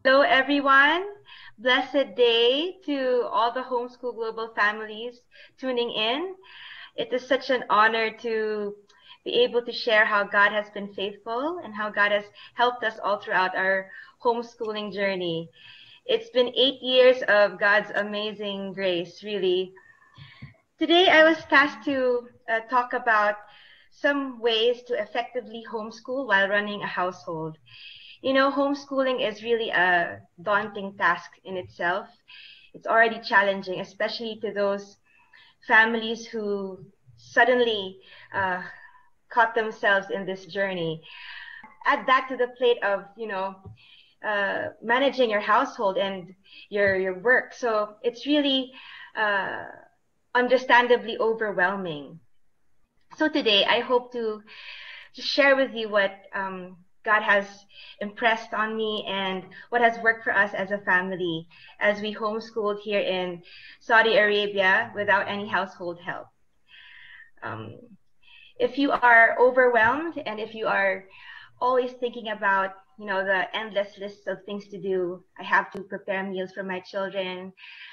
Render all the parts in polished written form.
Hello, everyone. Blessed day to all the Homeschool Global families tuning in. It is such an honor to be able to share how God has been faithful and how God has helped us all throughout our homeschooling journey. It's been 8 years of God's amazing grace, really. Today, I was tasked to talk about some ways to effectively homeschool while running a household. You know, homeschooling is really a daunting task in itself. It's already challenging, especially to those families who suddenly uh, caught themselves in this journey. Add that to the plate of, managing your household and your work. So it's really uh, understandably overwhelming. So today, I hope to just share with you what God has impressed on me and what has worked for us as a family as we homeschooled here in Saudi Arabia without any household help. Um, if you are overwhelmed and if you are always thinking about, the endless lists of things to do, I have to prepare meals for my children.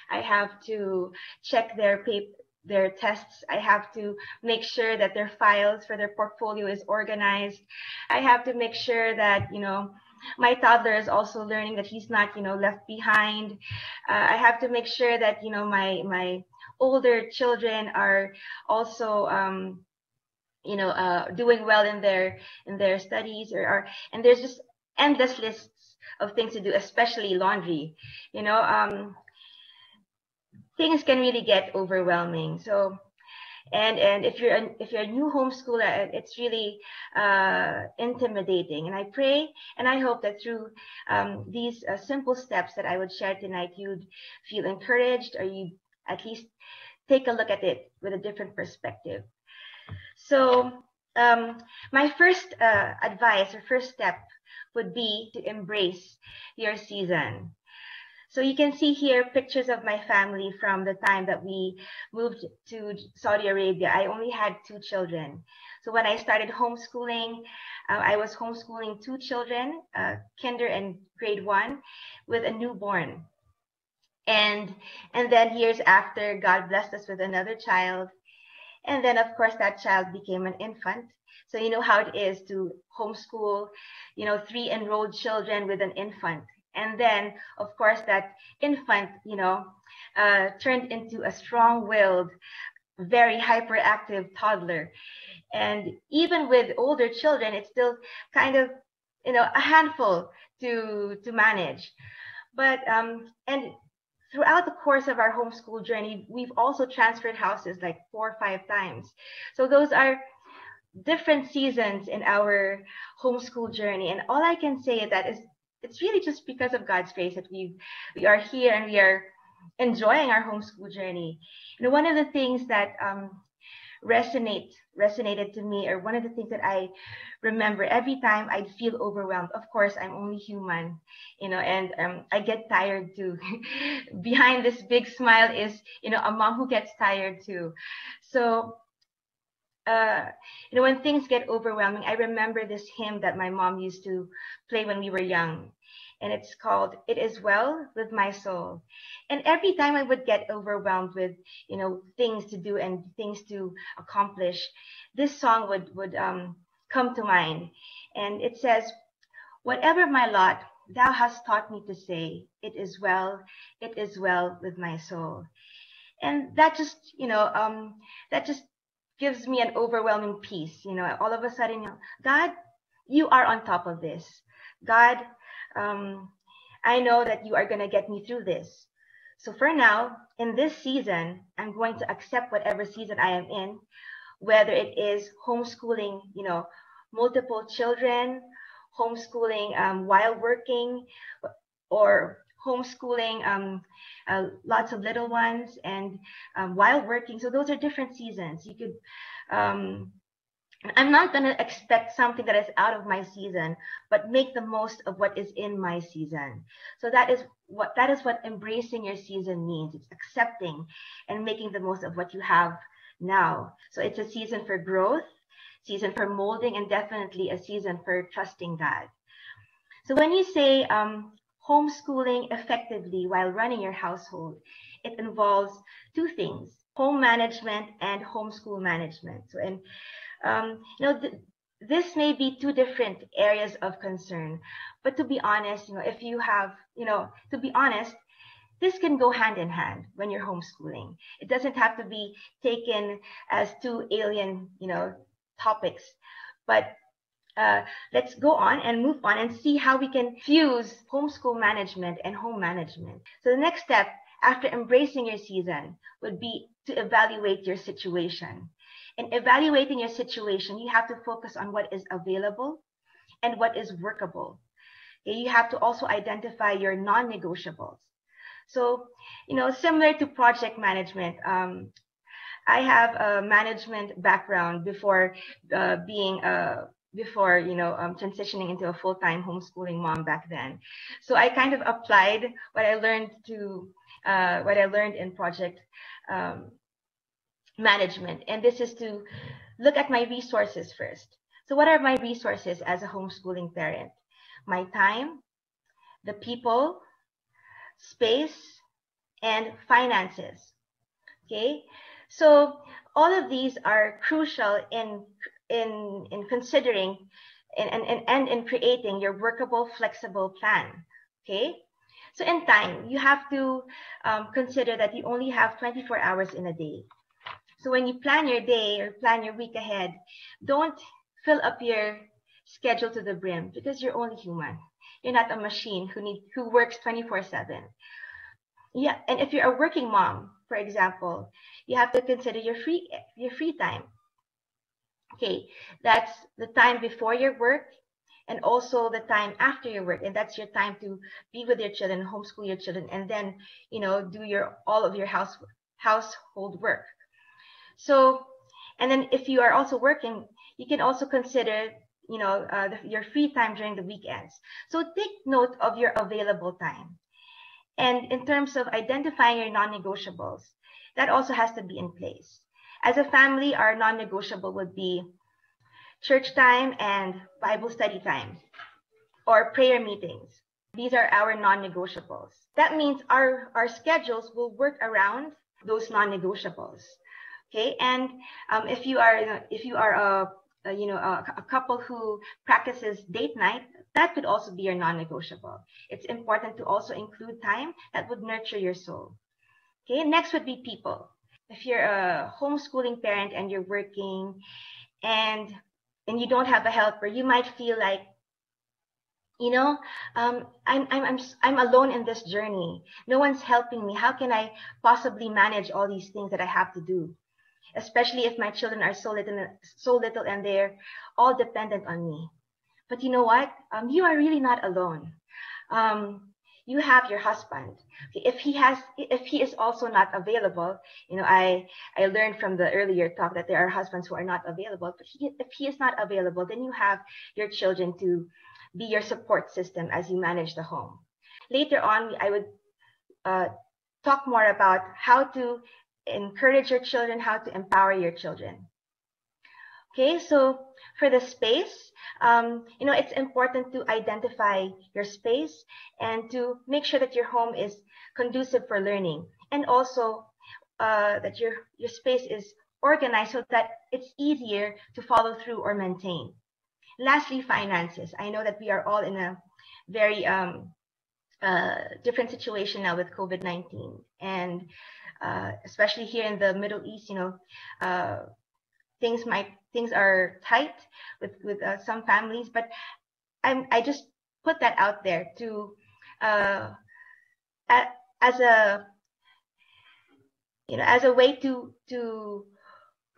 I have to check their tests. I have to make sure that their files for their portfolio is organized. I have to make sure that, my toddler is also learning that he's not, left behind. I have to make sure that, my older children are also, doing well in their studies and there's just endless lists of things to do, especially laundry. Things can really get overwhelming. So, and if you're a new homeschooler, it's really intimidating. And I pray and I hope that through these simple steps that I would share tonight, you'd feel encouraged, or you at least take a look at it with a different perspective. So my first advice or first step would be to embrace your season. So you can see here pictures of my family from the time that we moved to Saudi Arabia. I only had 2 children. So when I started homeschooling, I was homeschooling 2 children, kinder and grade 1, with a newborn. And then years after, God blessed us with another child. And then, of course, that child became an infant. So you know how it is to homeschool, 3 enrolled children with an infant. And then, of course, that infant, turned into a strong-willed, very hyperactive toddler. And even with older children, it's still kind of, a handful to manage. But, and throughout the course of our homeschool journey, we've also transferred houses like 4 or 5 times. So those are different seasons in our homeschool journey. And all I can say that is it's really just because of God's grace that we are here and we are enjoying our homeschool journey. One of the things that resonated to me, or one of the things that I remember every time I'd feel overwhelmed. Of course, I'm only human, and I get tired too. Behind this big smile is, a mom who gets tired too. So, when things get overwhelming, I remember this hymn that my mom used to play when we were young. And it's called "It Is Well with My Soul." And every time I would get overwhelmed with, things to do and things to accomplish, this song would come to mind. And it says, "Whatever my lot, thou hast taught me to say, it is well with my soul." And that just, that just gives me an overwhelming peace. All of a sudden, God, you are on top of this. God, I know that you are going to get me through this. So for now, in this season, I'm going to accept whatever season I am in, whether it is homeschooling, multiple children, homeschooling while working, or homeschooling lots of little ones and while working. So those are different seasons. You could I'm not going to expect something that is out of my season, but make the most of what is in my season. So that is what embracing your season means. It's accepting and making the most of what you have now. So it's a season for growth, season for molding, and definitely a season for trusting God. So when you say homeschooling effectively while running your household, it involves two things: home management and homeschool management. So, and this may be two different areas of concern, but to be honest, if you have, to be honest, this can go hand in hand when you're homeschooling. It doesn't have to be taken as two alien, topics, but let's go on and move on and see how we can fuse homeschool management and home management. So the next step after embracing your season would be to evaluate your situation. In evaluating your situation, you have to focus on what is available and what is workable. Okay? You have to also identify your non-negotiables. So, similar to project management, I have a management background before transitioning into a full-time homeschooling mom back then. So I kind of applied what I learned in project management, and this is to look at my resources first. So what are my resources as a homeschooling parent? My time, the people, space, and finances. Okay, so all of these are crucial in considering and in creating your workable, flexible plan. Okay, so in time, you have to consider that you only have 24 hours in a day. So when you plan your day or plan your week ahead, don't fill up your schedule to the brim, because you're only human. You're not a machine who works 24/7. Yeah, and if you're a working mom, for example, you have to consider your free time. Okay, that's the time before your work and also the time after your work, and that's your time to be with your children, homeschool your children, and then do all of your household work. So, and then if you are also working, you can also consider your free time during the weekends. So take note of your available time. And in terms of identifying your non-negotiables, that also has to be in place. As a family, our non-negotiable would be church time and Bible study time or prayer meetings. These are our non-negotiables. That means our schedules will work around those non-negotiables. Okay, and if you are a couple who practices date night, that could also be your non-negotiable. It's important to also include time that would nurture your soul. Okay, next would be people. If you're a homeschooling parent and you're working and you don't have a helper, you might feel like, I'm alone in this journey. No one's helping me. How can I possibly manage all these things that I have to do? Especially if my children are so little and they're all dependent on me. But you know what? You are really not alone. You have your husband. If he is also not available, I learned from the earlier talk that there are husbands who are not available. But if he is not available, then you have your children to be your support system as you manage the home. Later on, I would talk more about how to encourage your children, how to empower your children. Okay, so for the space, it's important to identify your space and to make sure that your home is conducive for learning, and also that your space is organized so that it's easier to follow through or maintain. Lastly, finances. I know that we are all in a very different situation now with COVID-19, and especially here in the Middle East, things are tight with some families. But I just put that out there to as a way to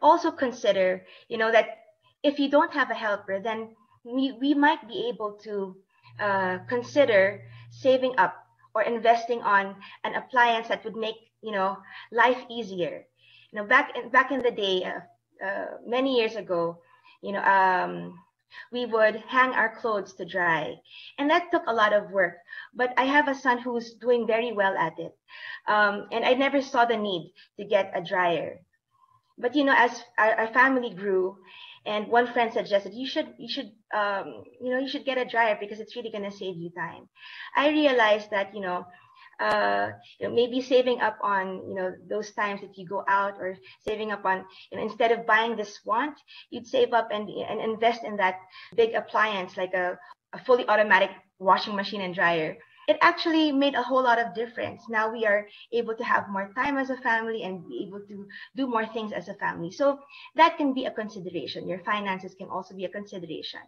also consider that if you don't have a helper, then we might be able to consider saving up or investing on an appliance that would make life easier. Back in the day, many years ago, we would hang our clothes to dry, and that took a lot of work. But I have a son who's doing very well at it, and I never saw the need to get a dryer. But as our family grew, And one friend suggested you should get a dryer because it's really going to save you time. I realized that maybe saving up on those times that you go out, or saving up on instead of buying this want, you'd save up and invest in that big appliance like a fully automatic washing machine and dryer. It actually made a whole lot of difference. Now we are able to have more time as a family and be able to do more things as a family. So that can be a consideration. Your finances can also be a consideration.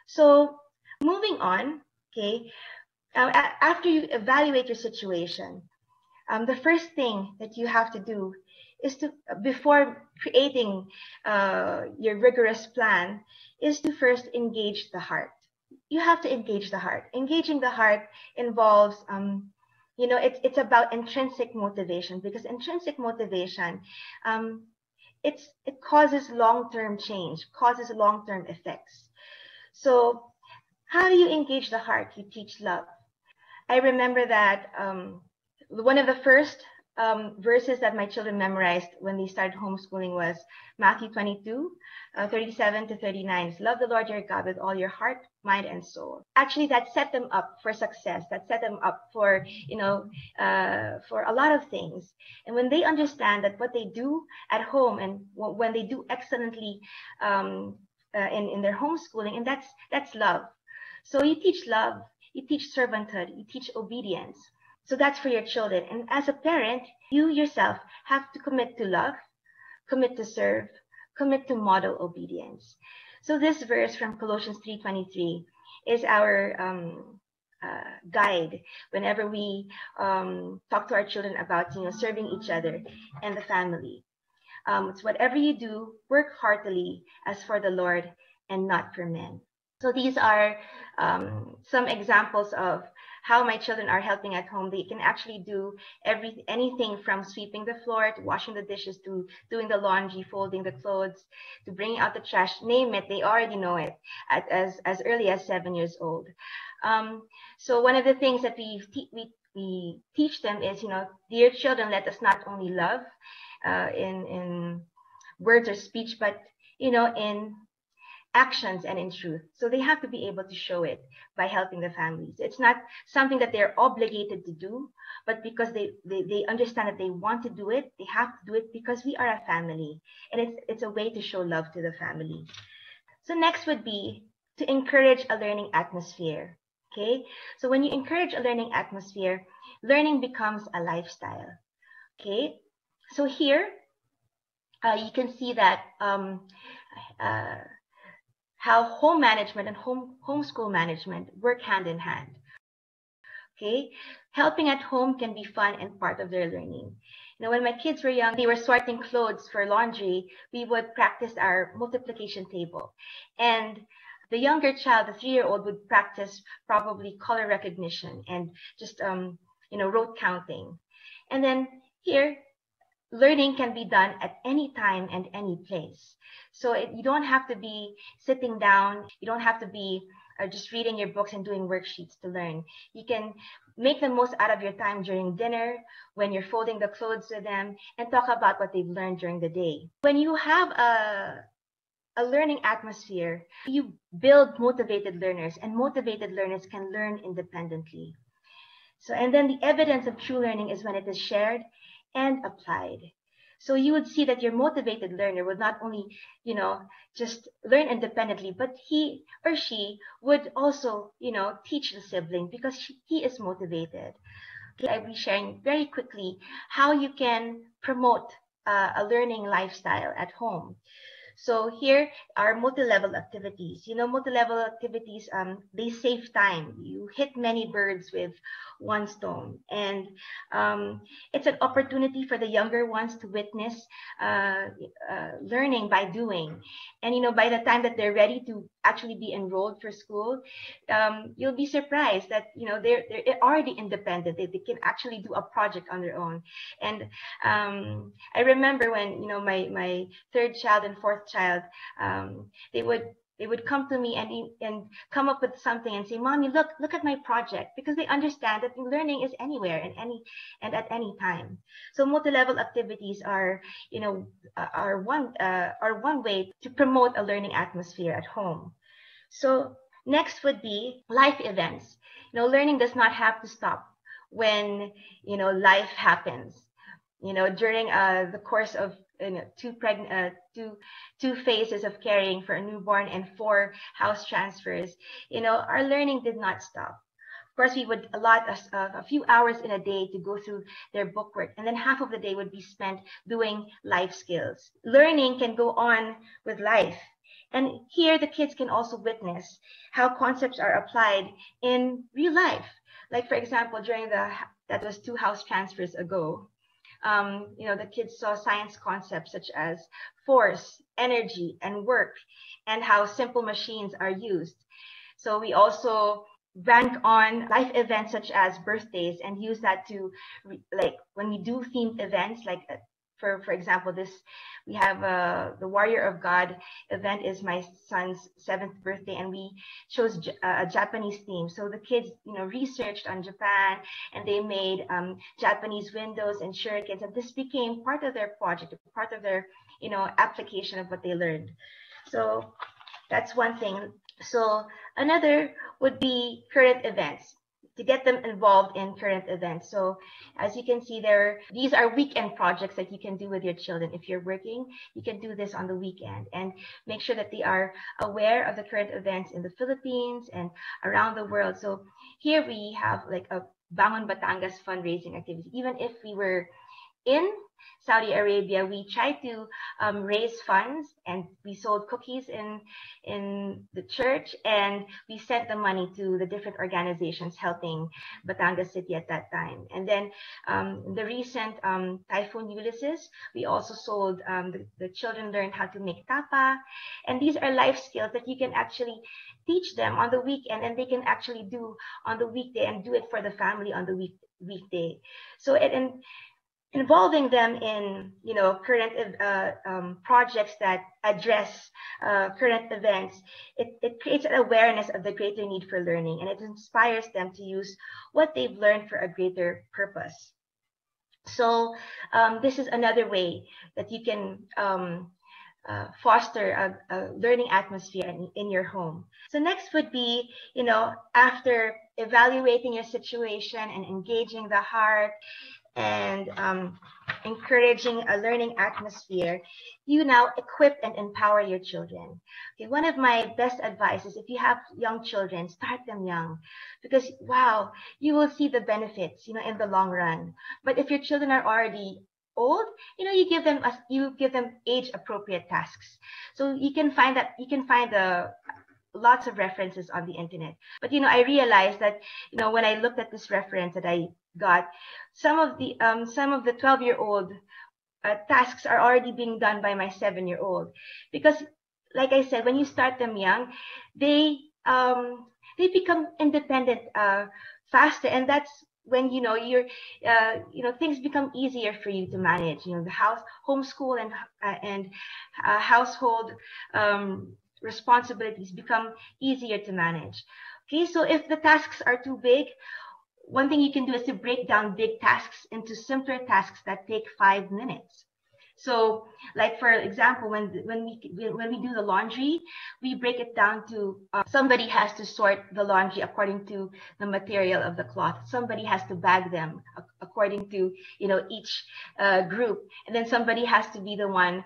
So moving on, okay, after you evaluate your situation, the first thing that you have to do is to, before creating your rigorous plan, is to first engage the heart. You have to engage the heart. Engaging the heart involves, it's about intrinsic motivation, because intrinsic motivation, it causes long-term change, causes long-term effects. So how do you engage the heart? You teach love. I remember that one of the first verses that my children memorized when they started homeschooling was Matthew 22, 37 to 39. Love the Lord your God with all your heart, mind, and soul. Actually, that set them up for success. That set them up for, for a lot of things. And when they understand that what they do at home and when they do excellently in their homeschooling, and that's love. So you teach love, you teach servanthood, you teach obedience. So that's for your children. And as a parent, you yourself have to commit to love, commit to serve, commit to model obedience. So this verse from Colossians 3:23 is our guide whenever we talk to our children about serving each other and the family. It's whatever you do, work heartily as for the Lord and not for men. So these are some examples of how my children are helping at home. They can actually do anything from sweeping the floor to washing the dishes to doing the laundry, folding the clothes, to bringing out the trash. Name it, they already know it as early as 7 years old. So one of the things that we teach them is, dear children, let us not only love in words or speech, but in actions and in truth. So they have to be able to show it by helping the families. It's not something that they're obligated to do, but because they understand that they want to do it, they have to do it because we are a family. And it's a way to show love to the family. So next would be to encourage a learning atmosphere. Okay? So when you encourage a learning atmosphere, learning becomes a lifestyle. Okay? So here, you can see that how home management and homeschool management work hand in hand. Okay, helping at home can be fun and part of their learning. When my kids were young, they were sorting clothes for laundry. We would practice our multiplication table, and the younger child, the 3-year-old, would practice probably color recognition and just rote counting. And then here, learning can be done at any time and any place. So you don't have to be sitting down. You don't have to be just reading your books and doing worksheets to learn. You can make the most out of your time during dinner, when you're folding the clothes with them, and talk about what they've learned during the day. When you have a learning atmosphere, you build motivated learners, and motivated learners can learn independently. So, and then the evidence of true learning is when it is shared and applied. So you would see that your motivated learner would not only, just learn independently, but he or she would also, teach the sibling because he is motivated. Okay, I'll be sharing very quickly how you can promote a learning lifestyle at home. So here are multi-level activities. Multi-level activities, they save time. You hit many birds with one stone. And it's an opportunity for the younger ones to witness learning by doing. And, by the time that they're ready to actually be enrolled for school, you'll be surprised that, they're already independent. They can actually do a project on their own. And I remember when, my third child and fourth child, they would They would come to me and come up with something and say, "Mommy, look at my project," because they understand that learning is anywhere and at any time. So multi-level activities are, are one way to promote a learning atmosphere at home. So next would be life events. Learning does not have to stop when, life happens. During the course of two phases of caring for a newborn and 4 house transfers, our learning did not stop. Of course, we would allot a few hours in a day to go through their bookwork, and then half of the day would be spent doing life skills. Learning can go on with life. And here the kids can also witness how concepts are applied in real life. Like, for example, that was 2 house transfers ago, the kids saw science concepts such as force, energy, and work, and how simple machines are used. So we also rank on life events such as birthdays and use that to, like, when we do themed events, like for example, we have the Warrior of God event is my son's 7th birthday, and we chose a Japanese theme. So the kids, researched on Japan, and they made Japanese windows and shurikens, and this became part of their project, part of their, application of what they learned. So that's one thing. So another would be current events, to get them involved in current events. So as you can see there, these are weekend projects that you can do with your children. If you're working, you can do this on the weekend and make sure that they are aware of the current events in the Philippines and around the world. So here we have like a Bangon Batangas fundraising activity. Even if we were in Saudi Arabia, we tried to raise funds, and we sold cookies in the church, and we sent the money to the different organizations helping Batangas City at that time. And then the recent Typhoon Ulysses, we also sold, the children learned how to make tapa, and these are life skills that you can actually teach them on the weekend, and they can actually do on the weekday and do it for the family on the weekday. So involving them in current projects that address current events, it creates an awareness of the greater need for learning, and it inspires them to use what they've learned for a greater purpose. So this is another way that you can foster a learning atmosphere in your home. So next would be, after evaluating your situation and engaging the heart and encouraging a learning atmosphere, you now equip and empower your children. Okay, one of my best advice is, if you have young children, start them young, because wow, you will see the benefits, in the long run. But if your children are already old, you give them age appropriate tasks. So you can find lots of references on the internet. But I realized that when I looked at this reference that I got, some of the 12-year-old tasks are already being done by my 7-year-old, because, like I said, when you start them young, they become independent faster, and that's when things become easier for you to manage. The homeschool and household responsibilities become easier to manage. Okay, so if the tasks are too big, one thing you can do is to break down big tasks into simpler tasks that take 5 minutes. So, like, for example, when we do the laundry, we break it down to somebody has to sort the laundry according to the material of the cloth. Somebody has to bag them according to each group, and then somebody has to be the one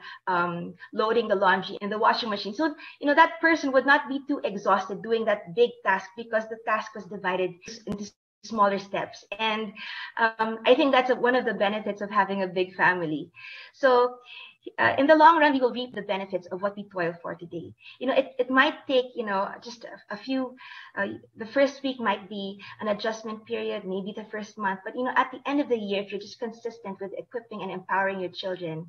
loading the laundry in the washing machine. So that person would not be too exhausted doing that big task, because the task was divided into smaller steps. And I think that's one of the benefits of having a big family. So in the long run, we will reap the benefits of what we toil for today. It might take just a few, the first week might be an adjustment period, maybe the first month, but at the end of the year, if you're just consistent with equipping and empowering your children,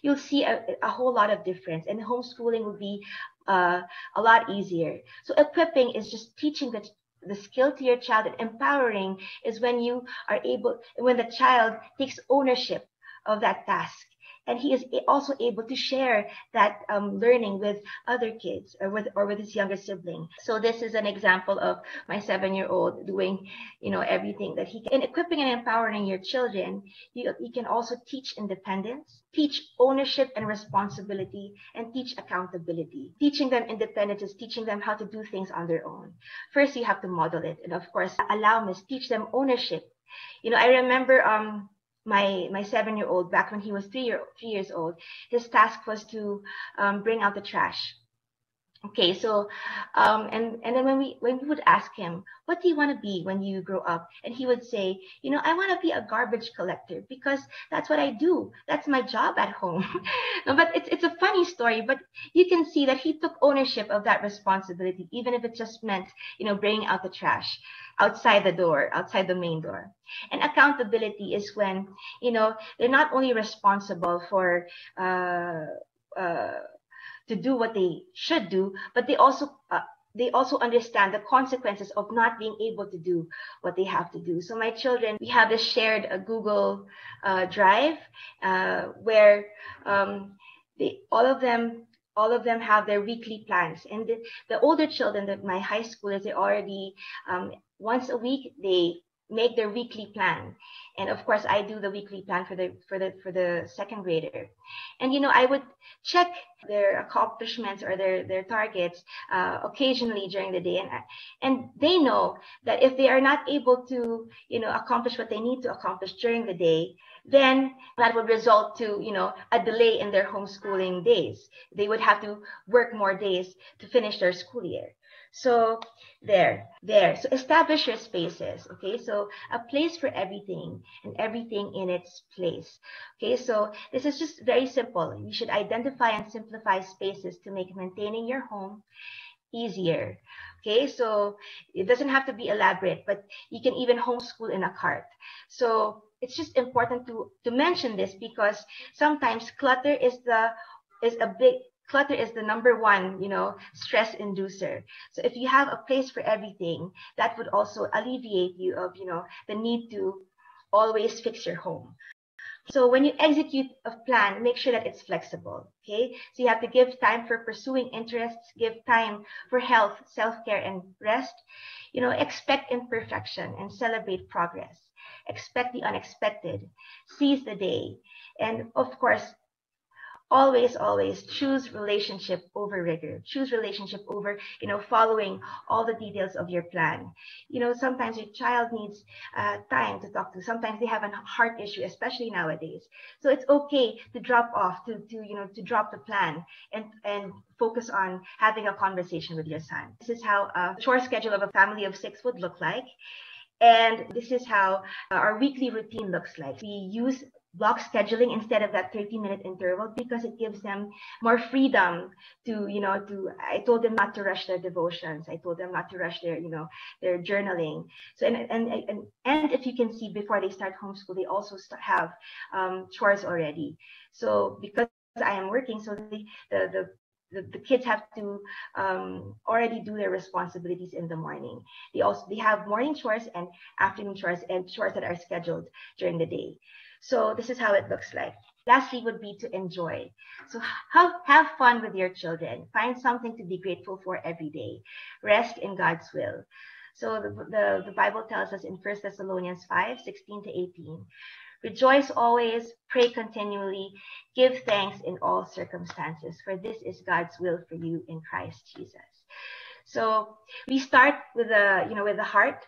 you'll see a whole lot of difference, and homeschooling will be a lot easier. So equipping is just teaching the skill to your child, and empowering is when the child takes ownership of that task. and he is also able to share that learning with other kids, or with his younger sibling. So this is an example of my 7-year-old doing, everything that he can. In equipping and empowering your children, you can also teach independence, teach ownership and responsibility, and teach accountability. Teaching them independence is teaching them how to do things on their own. First, you have to model it, and of course, teach them ownership. I remember my 7-year-old, back when he was 3 years old, his task was to bring out the trash. Okay, so and then when we would ask him, what do you want to be when you grow up? And he would say, I want to be a garbage collector because that's what I do. That's my job at home. No, but it's a funny story, but you can see that he took ownership of that responsibility, even if it just meant, bringing out the trash outside the main door. And accountability is when, they're not only responsible for to do what they should do, but they also understand the consequences of not being able to do what they have to do. So my children, we have this shared Google Drive where all of them have their weekly plans. And the older children, that my high schoolers, they already once a week they make their weekly plan. And of course, I do the weekly plan for the second grader. And I would check their accomplishments or their targets occasionally during the day. And they know that if they are not able to accomplish what they need to accomplish during the day, then that would result to a delay in their homeschooling days. They would have to work more days to finish their school year. So there. So establish your spaces. Okay. So a place for everything, and everything in its place. Okay. So this is just very simple. You should identify and simplify spaces to make maintaining your home easier. Okay. So it doesn't have to be elaborate, but you can even homeschool in a cart. So it's just important to mention this, because sometimes clutter is the number one, stress inducer. So if you have a place for everything, that would also alleviate you of, the need to always fix your home. So when you execute a plan, make sure that it's flexible. Okay. So you have to give time for pursuing interests, give time for health, self-care, and rest. Expect imperfection and celebrate progress. Expect the unexpected. Seize the day. And of course, always choose relationship over rigor. Choose relationship over, following all the details of your plan. Sometimes your child needs time to talk to. Sometimes they have a heart issue, especially nowadays. So it's okay to drop off, to drop the plan and focus on having a conversation with your son. This is how a chore schedule of a family of 6 would look like. And this is how our weekly routine looks like. We use block scheduling instead of that 30-minute interval, because it gives them more freedom to, I told them not to rush their devotions. I told them not to rush their journaling. So, and if you can see, before they start homeschool, they also have chores already. So because I am working, so the kids have to already do their responsibilities in the morning. They have morning chores and afternoon chores, and chores that are scheduled during the day. So this is how it looks like. Lastly would be to enjoy. So have fun with your children. Find something to be grateful for every day. Rest in God's will. So the Bible tells us in 1 Thessalonians 5:16-18, rejoice always, pray continually, give thanks in all circumstances, for this is God's will for you in Christ Jesus. So we start with the heart,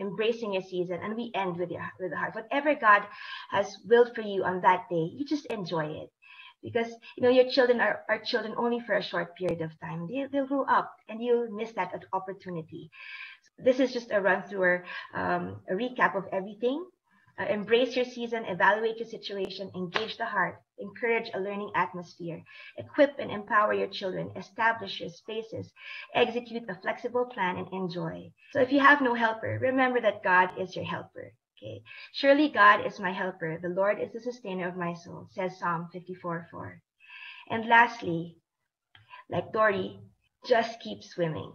embracing your season, and we end with the heart. Whatever God has willed for you on that day, you just enjoy it. Because your children are children only for a short period of time. They'll grow up, and you'll miss that opportunity. This is just a run through, a recap of everything. Embrace your season, evaluate your situation, engage the heart, encourage a learning atmosphere, equip and empower your children, establish your spaces, execute a flexible plan, and enjoy. So if you have no helper, remember that God is your helper. Okay. Surely God is my helper. The Lord is the sustainer of my soul, says Psalm 54:4. And lastly, like Dory, just keep swimming.